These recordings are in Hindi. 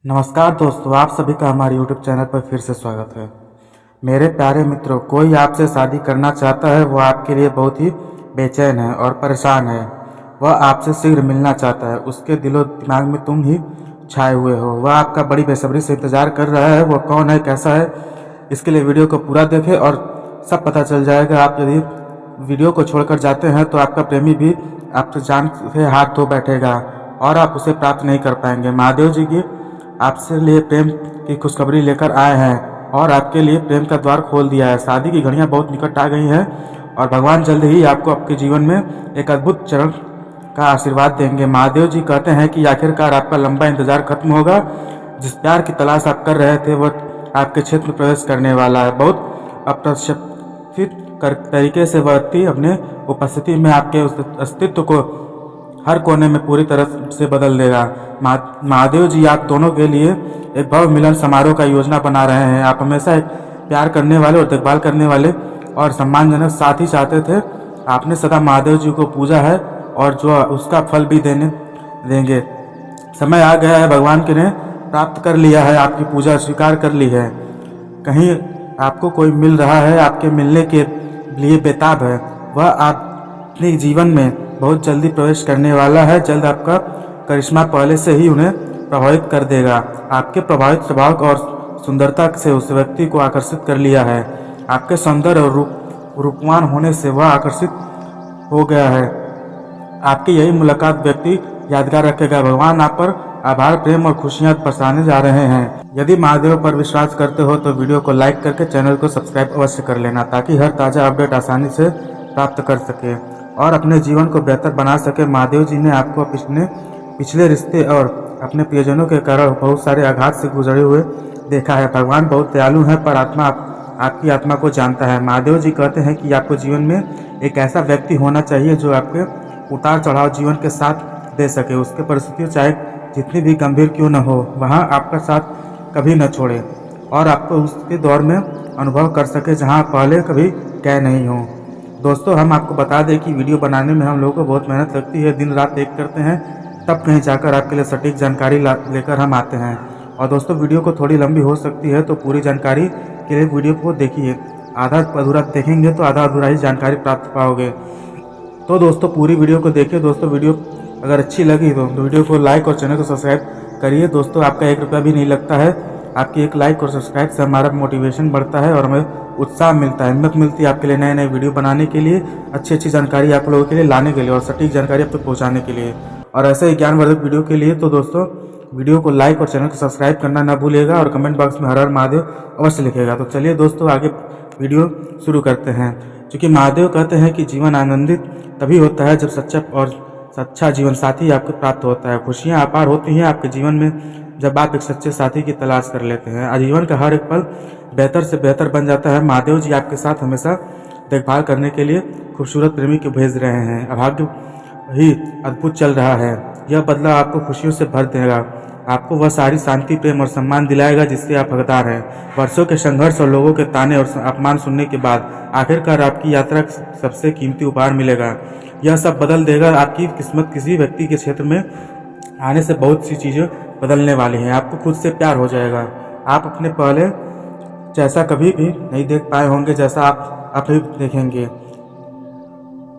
नमस्कार दोस्तों, आप सभी का हमारे YouTube चैनल पर फिर से स्वागत है। मेरे प्यारे मित्रों, कोई आपसे शादी करना चाहता है, वो आपके लिए बहुत ही बेचैन है और परेशान है। वह आपसे शीघ्र मिलना चाहता है, उसके दिलो दिमाग में तुम ही छाए हुए हो। वह आपका बड़ी बेसब्री से इंतजार कर रहा है। वह कौन है, कैसा है, इसके लिए वीडियो को पूरा देखें और सब पता चल जाएगा। आप यदि वीडियो को छोड़कर जाते हैं तो आपका प्रेमी भी आपसे जान से हाथ धो बैठेगा और आप उसे प्राप्त नहीं कर पाएंगे। महादेव जी की आपसे लिए प्रेम की खुशखबरी लेकर आए हैं और आपके लिए प्रेम का द्वार खोल दिया है। शादी की घड़ियां बहुत निकट आ गई हैं और भगवान जल्द ही आपको आपके जीवन में एक अद्भुत चरण का आशीर्वाद देंगे। महादेव जी कहते हैं कि आखिरकार आपका लंबा इंतजार खत्म होगा। जिस प्यार की तलाश आप कर रहे थे वह आपके क्षेत्र में प्रवेश करने वाला है। बहुत अप्रत्याशित तरीके से व्यक्ति अपने उपस्थिति में आपके उस अस्तित्व को हर कोने में पूरी तरह से बदल देगा। महादेव जी आप दोनों के लिए एक भव्य मिलन समारोह का योजना बना रहे हैं। आप हमेशा एक प्यार करने वाले और देखभाल करने वाले और सम्मानजनक साथी चाहते थे। आपने सदा महादेव जी को पूजा है और जो उसका फल भी देंगे। समय आ गया है, भगवान के ने प्राप्त कर लिया है, आपकी पूजा स्वीकार कर ली है। कहीं आपको कोई मिल रहा है, आपके मिलने के लिए बेताब है। वह अपने जीवन में बहुत जल्दी प्रवेश करने वाला है। जल्द आपका करिश्मा पहले से ही उन्हें प्रभावित कर देगा। आपके प्रभावित स्वभाव और सुंदरता से उस व्यक्ति को आकर्षित कर लिया है। आपके सौंदर्य और रूपवान होने से वह आकर्षित हो गया है। आपकी यही मुलाकात व्यक्ति यादगार रखेगा। भगवान आप पर आभार, प्रेम और खुशियां बरसाने जा रहे हैं। यदि महादेव पर विश्वास करते हो तो वीडियो को लाइक करके चैनल को सब्सक्राइब अवश्य कर लेना, ताकि हर ताज़ा अपडेट आसानी से प्राप्त कर सके और अपने जीवन को बेहतर बना सके। महादेव जी ने आपको पिछले रिश्ते और अपने प्रियजनों के कारण बहुत सारे आघात से गुजरे हुए देखा है। भगवान बहुत दयालु है, पर आपकी आत्मा को जानता है। महादेव जी कहते हैं कि आपको जीवन में एक ऐसा व्यक्ति होना चाहिए जो आपके उतार चढ़ाव जीवन के साथ दे सके। उसके परिस्थितियाँ चाहे जितनी भी गंभीर क्यों न हो, वहाँ आपका साथ कभी न छोड़े और आपको उसके दौर में अनुभव कर सके जहाँ पहले कभी गए नहीं हो। दोस्तों, हम आपको बता दें कि वीडियो बनाने में हम लोगों को बहुत मेहनत लगती है। दिन रात एक करते हैं, तब कहीं जाकर आपके लिए सटीक जानकारी लेकर हम आते हैं। और दोस्तों, वीडियो को थोड़ी लंबी हो सकती है, तो पूरी जानकारी के लिए वीडियो को देखिए। आधा अधूरा देखेंगे तो आधा अधूरा ही जानकारी प्राप्त पाओगे। तो दोस्तों, पूरी वीडियो को देखिए। दोस्तों, वीडियो अगर अच्छी लगी तो वीडियो को लाइक और चैनल को सब्सक्राइब करिए। दोस्तों, आपका 1 रुपया भी नहीं लगता है। आपकी एक लाइक और सब्सक्राइब से हमारा मोटिवेशन बढ़ता है और हमें उत्साह मिलता है, हिम्मत मिलती है आपके लिए नए नए वीडियो बनाने के लिए, अच्छी जानकारी आप लोगों के लिए लाने के लिए और सटीक जानकारी आप तक पहुँचाने के लिए और ऐसे ही ज्ञानवर्धक वीडियो के लिए। तो दोस्तों, वीडियो को लाइक और चैनल को सब्सक्राइब करना ना भूलिएगा और कमेंट बॉक्स में हर हर महादेव अवश्य लिखेगा। तो चलिए दोस्तों, आगे वीडियो शुरू करते हैं। क्योंकि महादेव कहते हैं कि जीवन आनंदित तभी होता है जब सच्चा जीवन साथी आपको प्राप्त होता है। खुशियाँ अपार होती हैं आपके जीवन में जब आप एक सच्चे साथी की तलाश कर लेते हैं। आजीवन का हर एक पल बेहतर से बेहतर बन जाता है। महादेव जी आपके साथ हमेशा देखभाल करने के लिए खूबसूरत प्रेमी को भेज रहे हैं। अभाग्य ही अद्भुत चल रहा है। यह बदलाव आपको खुशियों से भर देगा। आपको वह सारी शांति, प्रेम और सम्मान दिलाएगा जिससे आप हकदार हैं। वर्षों के संघर्ष और लोगों के ताने और अपमान सुनने के बाद आखिरकार आपकी यात्रा सबसे कीमती उपहार मिलेगा। यह सब बदल देगा आपकी किस्मत। किसी व्यक्ति के क्षेत्र में आने से बहुत सी चीज़ें बदलने वाली हैं। आपको खुद से प्यार हो जाएगा। आप अपने पहले जैसा कभी भी नहीं देख पाए होंगे जैसा आप अभी देखेंगे।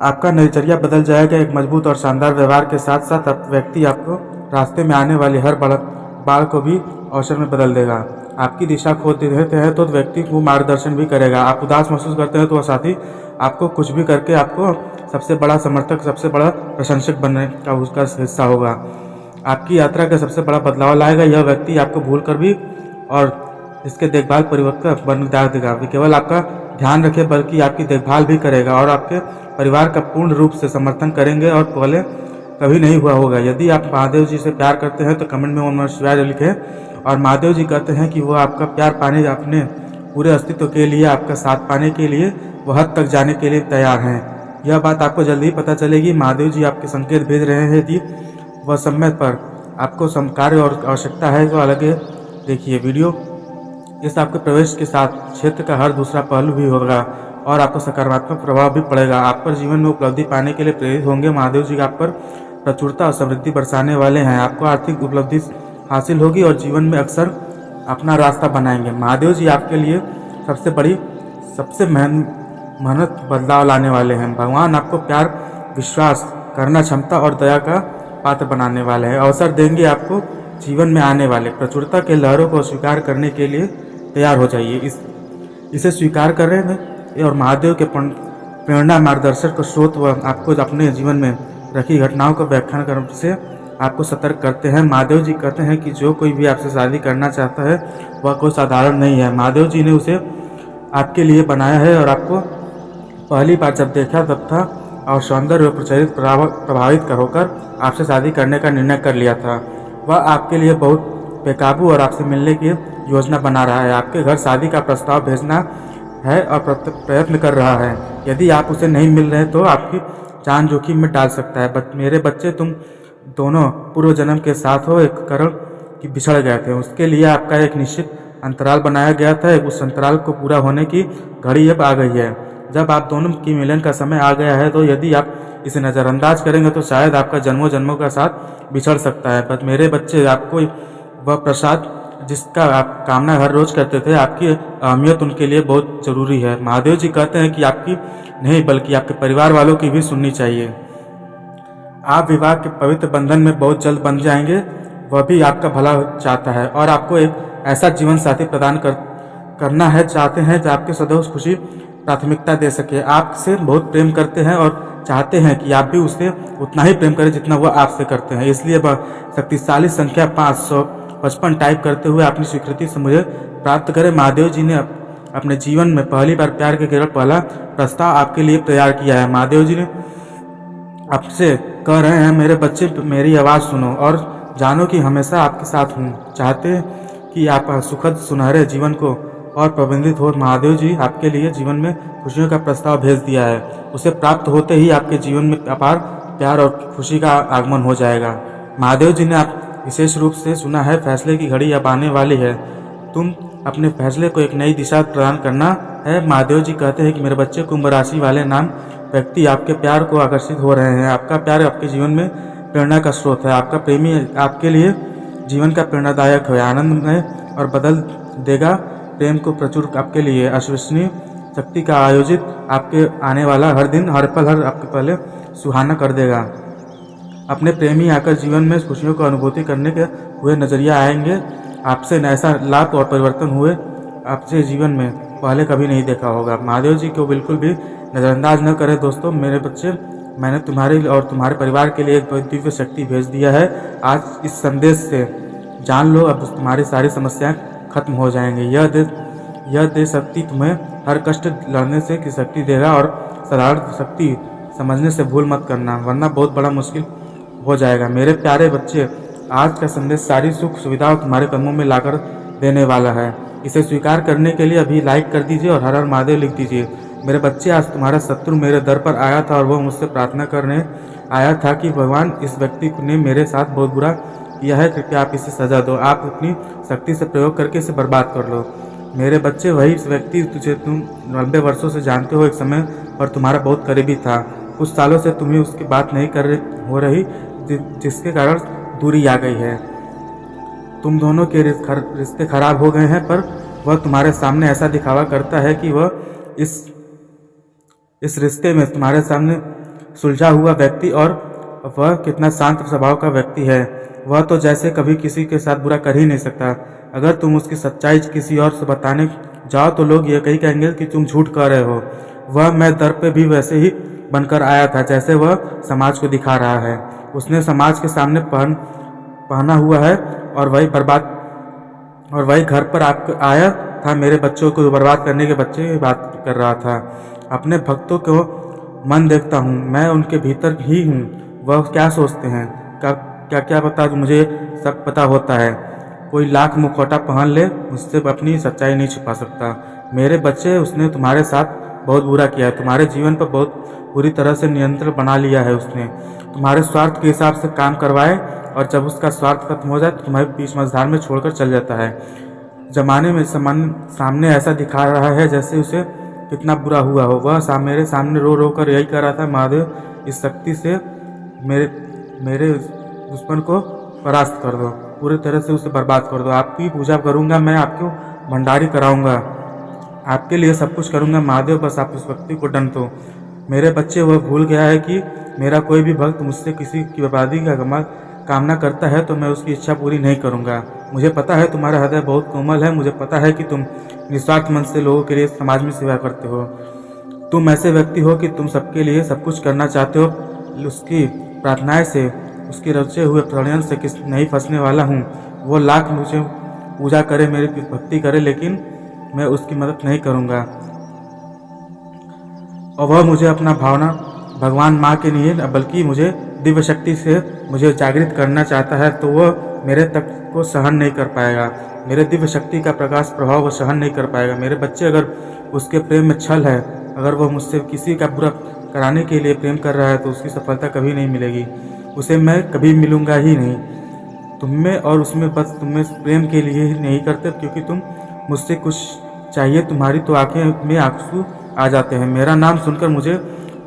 आपका नजरिया बदल जाएगा। एक मजबूत और शानदार व्यवहार के साथ साथ व्यक्ति आपको रास्ते में आने वाली हर बाढ़ को भी अवसर में बदल देगा। आपकी दिशा खो देते हैं तो व्यक्ति को मार्गदर्शन भी करेगा। आप उदास महसूस करते हैं तो वह साथी आपको कुछ भी करके आपको सबसे बड़ा समर्थक, सबसे बड़ा प्रशंसक बनने का उसका हिस्सा होगा। आपकी यात्रा का सबसे बड़ा बदलाव लाएगा। यह व्यक्ति आपको भूल कर भी और इसके देखभाल परिवर्तन बन देगा। केवल आपका ध्यान रखे बल्कि आपकी देखभाल भी करेगा और आपके परिवार का पूर्ण रूप से समर्थन करेंगे और पहले कभी नहीं हुआ होगा। यदि आप महादेव जी से प्यार करते हैं तो कमेंट में ओम नमः शिवाय लिखें। और महादेव जी कहते हैं कि वह आपका प्यार पाने, अपने पूरे अस्तित्व के लिए, आपका साथ पाने के लिए वह हद तक जाने के लिए तैयार हैं। यह बात आपको जल्दी पता चलेगी। महादेव जी आपके संकेत भेज रहे हैं कि वह समय पर आपको कार्य और आवश्यकता है तो अलग देखिए वीडियो। इस आपके प्रवेश के साथ क्षेत्र का हर दूसरा पहलू भी होगा और आपको सकारात्मक प्रभाव भी पड़ेगा। आप पर जीवन में उपलब्धि पाने के लिए प्रेरित होंगे। महादेव जी आप पर प्रचुरता और समृद्धि बरसाने वाले हैं। आपको आर्थिक उपलब्धि हासिल होगी और जीवन में अक्सर अपना रास्ता बनाएंगे। महादेव जी आपके लिए सबसे मेहनत बदलाव लाने वाले हैं। भगवान आपको प्यार, विश्वास करना क्षमता और दया का पात्र बनाने वाले हैं। अवसर देंगे आपको जीवन में आने वाले प्रचुरता के लहरों को स्वीकार करने के लिए तैयार हो जाइए। इसे स्वीकार करें और महादेव के प्रेरणा, मार्गदर्शक का स्रोत व आपको अपने जीवन में रखी घटनाओं का व्याख्यान करने से आपको सतर्क करते हैं। महादेव जी कहते हैं कि जो कोई भी आपसे शादी करना चाहता है वह कोई साधारण नहीं है। महादेव जी ने उसे आपके लिए बनाया है और आपको पहली बार जब देखा तब था और सौंदर्य व प्रभावित होकर आपसे शादी करने का निर्णय कर लिया था। वह आपके लिए बहुत बेकाबू और आपसे मिलने की योजना बना रहा है। आपके घर शादी का प्रस्ताव भेजना है और प्रयत्न कर रहा है। यदि आप उसे नहीं मिल रहे तो आपकी जान जोखिम में डाल सकता है। मेरे बच्चे, तुम दोनों पूर्व जन्म के साथ हो एक कारण कि बिछड़ गए थे। उसके लिए आपका एक निश्चित अंतराल बनाया गया था। उस अंतराल को पूरा होने की घड़ी अब आ गई है। जब आप दोनों की मिलन का समय आ गया है तो यदि आप इसे नज़रअंदाज करेंगे तो शायद आपका जन्मों जन्मों का साथ बिछड़ सकता है। बस मेरे बच्चे, आपको वह प्रसाद जिसका आप कामना हर रोज करते थे, आपकी अहमियत उनके लिए बहुत जरूरी है। महादेव जी कहते हैं कि आपकी नहीं बल्कि आपके परिवार वालों की भी सुननी चाहिए। आप विवाह के पवित्र बंधन में बहुत जल्द बंध जाएंगे। वह भी आपका भला चाहता है और आपको एक ऐसा जीवन साथी प्रदान करना है चाहते हैं जो आपके सदैव खुशी प्राथमिकता दे सके। आपसे बहुत प्रेम करते हैं और चाहते हैं कि आप भी उससे उतना ही प्रेम करें जितना वह आपसे करते हैं। इसलिए वह शक्तिशाली संख्या 555 टाइप करते हुए अपनी स्वीकृति से मुझे प्राप्त करें। महादेव जी ने अपने जीवन में पहली बार प्यार के केवल पहला प्रस्ताव आपके लिए तैयार किया है। महादेव जी ने आपसे कह रहे हैं, मेरे बच्चे मेरी आवाज़ सुनो और जानो कि हमेशा आपके साथ हूँ। चाहते कि आप सुखद सुनहरे जीवन को और प्रबंधित हो। महादेव जी आपके लिए जीवन में खुशियों का प्रस्ताव भेज दिया है। उसे प्राप्त होते ही आपके जीवन में अपार प्यार और खुशी का आगमन हो जाएगा। महादेव जी ने आप विशेष रूप से सुना है, फैसले की घड़ी अब आने वाली है। तुम अपने फैसले को एक नई दिशा प्रदान करना है। महादेव जी कहते हैं कि मेरे बच्चे, कुंभ राशि वाले नाम व्यक्ति आपके प्यार को आकर्षित हो रहे हैं। आपका प्यार आपके जीवन में प्रेरणा का स्रोत है। आपका प्रेमी आपके लिए जीवन का प्रेरणादायक है, आनंदमय और बदल देगा। प्रेम को प्रचुर आपके लिए अविश्वसनीय शक्ति का आयोजित आपके आने वाला हर दिन, हर पल, हर आपके पहले सुहाना कर देगा। अपने प्रेमी आकर जीवन में खुशियों को अनुभूति करने के हुए नजरिया आएंगे। आपसे ऐसा लाभ और परिवर्तन हुए आपसे जीवन में पहले कभी नहीं देखा होगा। महादेव जी को बिल्कुल भी नज़रअंदाज न करें। दोस्तों, मेरे बच्चे, मैंने तुम्हारे और तुम्हारे परिवार के लिए एक दिव्य शक्ति भेज दिया है। आज इस संदेश से जान लो, अब तुम्हारी सारी समस्याएं खत्म हो जाएंगी। यह दे शक्ति तुम्हें हर कष्ट लड़ने से की शक्ति देगा और साधारण शक्ति समझने से भूल मत करना, वरना बहुत बड़ा मुश्किल हो जाएगा। मेरे प्यारे बच्चे, आज का संदेश सारी सुख सुविधाओं तुम्हारे कदमों में लाकर देने वाला है। इसे स्वीकार करने के लिए अभी लाइक कर दीजिए और हर हर महादेव लिख दीजिए। मेरे बच्चे, आज तुम्हारा शत्रु मेरे दर पर आया था और वह मुझसे प्रार्थना करने आया था कि भगवान, इस व्यक्ति ने मेरे साथ बहुत बुरा किया है, कृपया आप इसे सजा दो। आप अपनी शक्ति से प्रयोग करके इसे बर्बाद कर लो। मेरे बच्चे, वही व्यक्ति तुझे तुम 90 वर्षों से जानते हो, एक समय पर तुम्हारा बहुत करीबी था। कुछ सालों से तुम्हें उसकी बात नहीं हो रही, जिसके कारण दूरी आ गई है। तुम दोनों के रिश्ते खराब हो गए हैं, पर वह तुम्हारे सामने ऐसा दिखावा करता है कि वह इस रिश्ते में तुम्हारे सामने सुलझा हुआ व्यक्ति और वह कितना शांत स्वभाव का व्यक्ति है। वह तो जैसे कभी किसी के साथ बुरा कर ही नहीं सकता। अगर तुम उसकी सच्चाई किसी और से बताने जाओ तो लोग ये कही कहेंगे कि तुम झूठ कह रहे हो। वह मैं दर पे भी वैसे ही बनकर आया था जैसे वह समाज को दिखा रहा है। उसने समाज के सामने पहना हुआ है और वही घर पर आया था। मेरे बच्चों को बर्बाद करने के बच्चे की बात कर रहा था। अपने भक्तों को मन देखता हूँ, मैं उनके भीतर ही हूँ। वह क्या सोचते हैं, क्या पता, मुझे सब पता होता है। कोई लाख मुखौटा पहन ले, मुझसे अपनी सच्चाई नहीं छुपा सकता। मेरे बच्चे, उसने तुम्हारे साथ बहुत बुरा किया है। तुम्हारे जीवन पर बहुत बुरी तरह से नियंत्रण बना लिया है। उसने तुम्हारे स्वार्थ के हिसाब से काम करवाए और जब उसका स्वार्थ खत्म हो जाए तो तुम्हारे बीच मझधार में छोड़कर चल जाता है। जमाने में सामने ऐसा दिखा रहा है जैसे उसे कितना बुरा हुआ हो। वह मेरे सामने रो रो कर यही कह रहा था, महादेव, इस शक्ति से मेरे दुश्मन को परास्त कर दो। पूरी तरह से उसे बर्बाद कर दो। आपकी पूजा करूँगा, मैं आपको भंडारी कराऊँगा, आपके लिए सब कुछ करूँगा महादेव, बस आप इस व्यक्ति को दंड दो। मेरे बच्चे वह भूल गया है कि मेरा कोई भी भक्त मुझसे किसी की बर्बादी का कामना करता है तो मैं उसकी इच्छा पूरी नहीं करूँगा। मुझे पता है तुम्हारा हृदय बहुत कोमल है, मुझे पता है कि तुम निस्वार्थ मन से लोगों के लिए समाज में सेवा करते हो। तुम ऐसे व्यक्ति हो कि तुम सबके लिए सब कुछ करना चाहते हो। उसकी प्रार्थनाएं से, उसके रचे हुए प्रणयन से किस नहीं फंसने वाला हूँ। वो लाख मुझे पूजा करे, मेरी भक्ति करे, लेकिन मैं उसकी मदद नहीं करूँगा। और वह मुझे अपना भावना भगवान माँ के लिए बल्कि मुझे दिव्य शक्ति से मुझे जागृत करना चाहता है, तो वह मेरे तक को सहन नहीं कर पाएगा। मेरे दिव्य शक्ति का प्रकाश प्रभाव वह सहन नहीं कर पाएगा। मेरे बच्चे अगर उसके प्रेम में छल है, अगर वह मुझसे किसी का बुरा कराने के लिए प्रेम कर रहा है तो उसकी सफलता कभी नहीं मिलेगी। उसे मैं कभी मिलूँगा ही नहीं। तुम में और उसमें बस तुम में प्रेम के लिए ही नहीं करते, क्योंकि तुम मुझसे कुछ चाहिए, तुम्हारी तो आंखें में आंसू आ जाते हैं। मेरा नाम सुनकर मुझे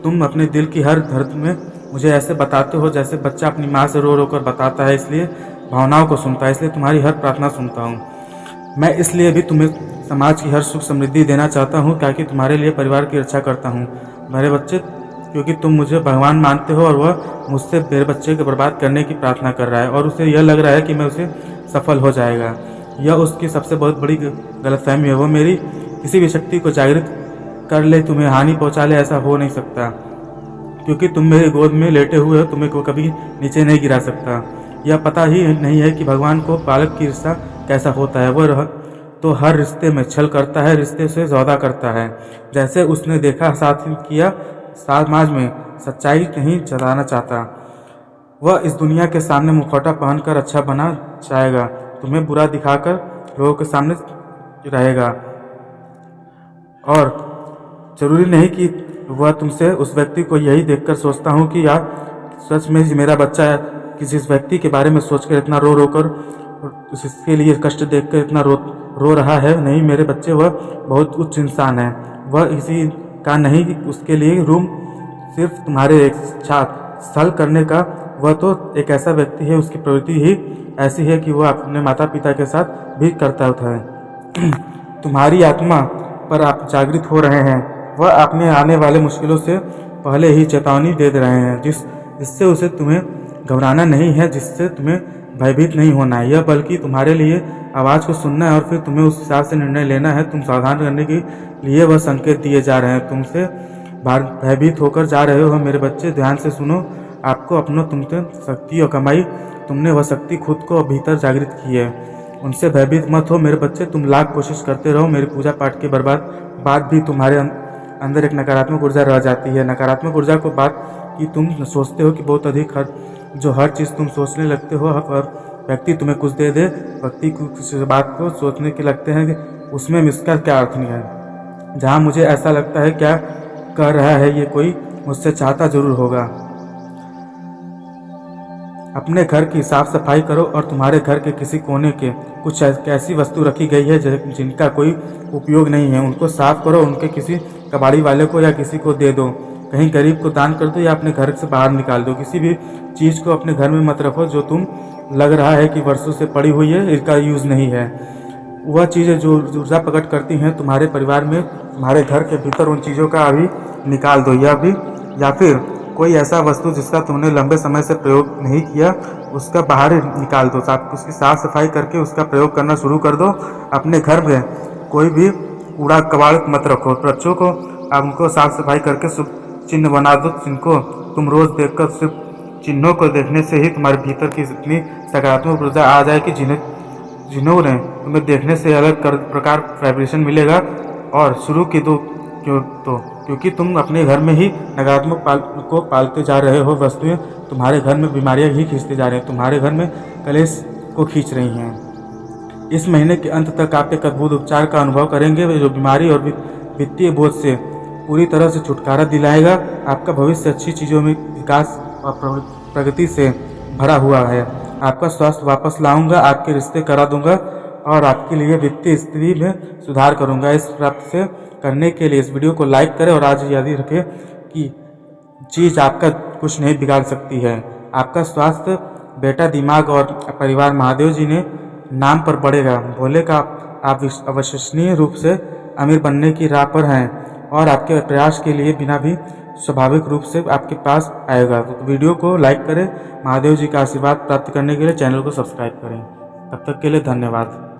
तुम अपने दिल की हर दर्द में मुझे ऐसे बताते हो जैसे बच्चा अपनी माँ से रो रो कर बताता है, इसलिए भावनाओं को सुनता है, इसलिए तुम्हारी हर प्रार्थना सुनता हूँ। मैं इसलिए भी तुम्हें समाज की हर सुख समृद्धि देना चाहता हूँ, ताकि तुम्हारे लिए परिवार की रक्षा करता हूँ। मेरे बच्चे, क्योंकि तुम मुझे भगवान मानते हो और वह मुझसे मेरे बच्चे को बर्बाद करने की प्रार्थना कर रहा है और उसे यह लग रहा है कि मैं उसे सफल हो जाएगा। यह उसकी सबसे बहुत बड़ी गलतफहमी है। वो मेरी किसी भी शक्ति को जागृत कर ले, तुम्हें हानि पहुंचा ले, ऐसा हो नहीं सकता, क्योंकि तुम मेरे गोद में लेटे हुए हो, तुम्हें को कभी नीचे नहीं गिरा सकता। यह पता ही नहीं है कि भगवान को बालक की रिश्ता कैसा होता है। वह तो हर रिश्ते में छल करता है, रिश्ते से सौदा करता है। जैसे उसने देखा साथ किया, समाज में सच्चाई नहीं जताना चाहता। वह इस दुनिया के सामने मुखौटा पहनकर अच्छा बना चाहेगा, तुम्हें बुरा दिखाकर लोगों के सामने रहेगा। और जरूरी नहीं कि वह तुमसे उस व्यक्ति को यही देखकर सोचता हूँ कि यार सच में मेरा बच्चा किसी इस व्यक्ति के बारे में सोचकर इतना रो रो कर इसके लिए कष्ट देखकर इतना रो रहा है। नहीं, मेरे बच्चे वह बहुत उच्च इंसान है। वह इसी का नहीं कि उसके लिए रूम सिर्फ तुम्हारे एक छल करने का, वह तो एक ऐसा व्यक्ति है, उसकी प्रवृत्ति ही ऐसी है कि वह अपने माता पिता के साथ भी करता है। तुम्हारी आत्मा पर आप जागृत हो रहे हैं। वह अपने आने वाले मुश्किलों से पहले ही चेतावनी दे रहे हैं, जिससे उसे तुम्हें घबराना नहीं है, जिससे तुम्हें भयभीत नहीं होना है। यह बल्कि तुम्हारे लिए आवाज़ को सुनना है और फिर तुम्हें उस हिसाब से निर्णय लेना है। तुम सावधान करने के लिए वह संकेत दिए जा रहे हैं। तुमसे भयभीत होकर जा रहे हो मेरे बच्चे, ध्यान से सुनो। आपको अपनों तुमसे शक्ति और कमाई, तुमने वह शक्ति खुद को भीतर जागृत की है। उनसे भयभीत मत हो मेरे बच्चे। तुम लाख कोशिश करते रहो, मेरी पूजा पाठ के बाद भी तुम्हारे अंदर एक नकारात्मक ऊर्जा रह जाती है। नकारात्मक ऊर्जा को बात कि तुम सोचते हो कि बहुत अधिक हर चीज़ तुम सोचने लगते हो, हर व्यक्ति तुम्हें कुछ दे दे, व्यक्ति किसी बात को सोचने के लगते हैं कि उसमें इसका क्या अर्थ नहीं है। जहाँ मुझे ऐसा लगता है क्या कह रहा है ये, कोई मुझसे चाहता जरूर होगा। अपने घर की साफ सफाई करो और तुम्हारे घर के किसी कोने के कुछ ऐसी वस्तु रखी गई है जिनका कोई उपयोग नहीं है, उनको साफ करो, उनके किसी कबाड़ी वाले को या किसी को दे दो, कहीं गरीब को दान कर दो या अपने घर से बाहर निकाल दो। किसी भी चीज़ को अपने घर में मत रखो जो तुम लग रहा है कि वर्षों से पड़ी हुई है, इसका यूज़ नहीं है। वह चीज़ें जो ऊर्जा प्रकट करती हैं तुम्हारे परिवार में, तुम्हारे घर के भीतर, उन चीज़ों का अभी निकाल दो। या फिर कोई ऐसा वस्तु जिसका तुमने लंबे समय से प्रयोग नहीं किया, उसका बाहर निकाल दो। उसकी साफ सफाई करके उसका प्रयोग करना शुरू कर दो। अपने घर में कोई भी कूड़ा कबाड़ मत रखो। बच्चों को आप उनको साफ सफाई करके शुभ चिन्ह बना दो, जिनको तुम रोज़ देखकर सिर्फ चिन्हों को देखने से ही तुम्हारे भीतर की इतनी सकारात्मक ऊर्जा आ जाए कि जिन्होंने तुम्हें देखने से अलग प्रकार वाइब्रेशन मिलेगा। और शुरू की दो क्योंकि तुम अपने घर में ही नकारात्मक को पालते जा रहे हो। वस्तुएं तुम्हारे घर में बीमारियां ही खींचते जा रहे हैं, तुम्हारे घर में कलेश को खींच रही हैं। इस महीने के अंत तक आप एक अद्भुत उपचार का अनुभव करेंगे जो बीमारी और वित्तीय बोझ से पूरी तरह से छुटकारा दिलाएगा। आपका भविष्य अच्छी चीज़ों में विकास और प्रगति से भरा हुआ है। आपका स्वास्थ्य वापस लाऊंगा, आपके रिश्ते करा दूंगा और आपके लिए वित्तीय स्थिति में सुधार करूंगा। इस प्राप्त से करने के लिए इस वीडियो को लाइक करें और आज याद रखें कि चीज़ आपका कुछ नहीं बिगाड़ सकती है। आपका स्वास्थ्य बेटा दिमाग और परिवार महादेव जी ने नाम पर बढ़ेगा। भोले का आप अविश्वसनीय रूप से अमीर बनने की राह पर हैं और आपके प्रयास के लिए बिना भी स्वाभाविक रूप से आपके पास आएगा। तो वीडियो को लाइक करें, महादेव जी का आशीर्वाद प्राप्त करने के लिए चैनल को सब्सक्राइब करें। तब तक के लिए धन्यवाद।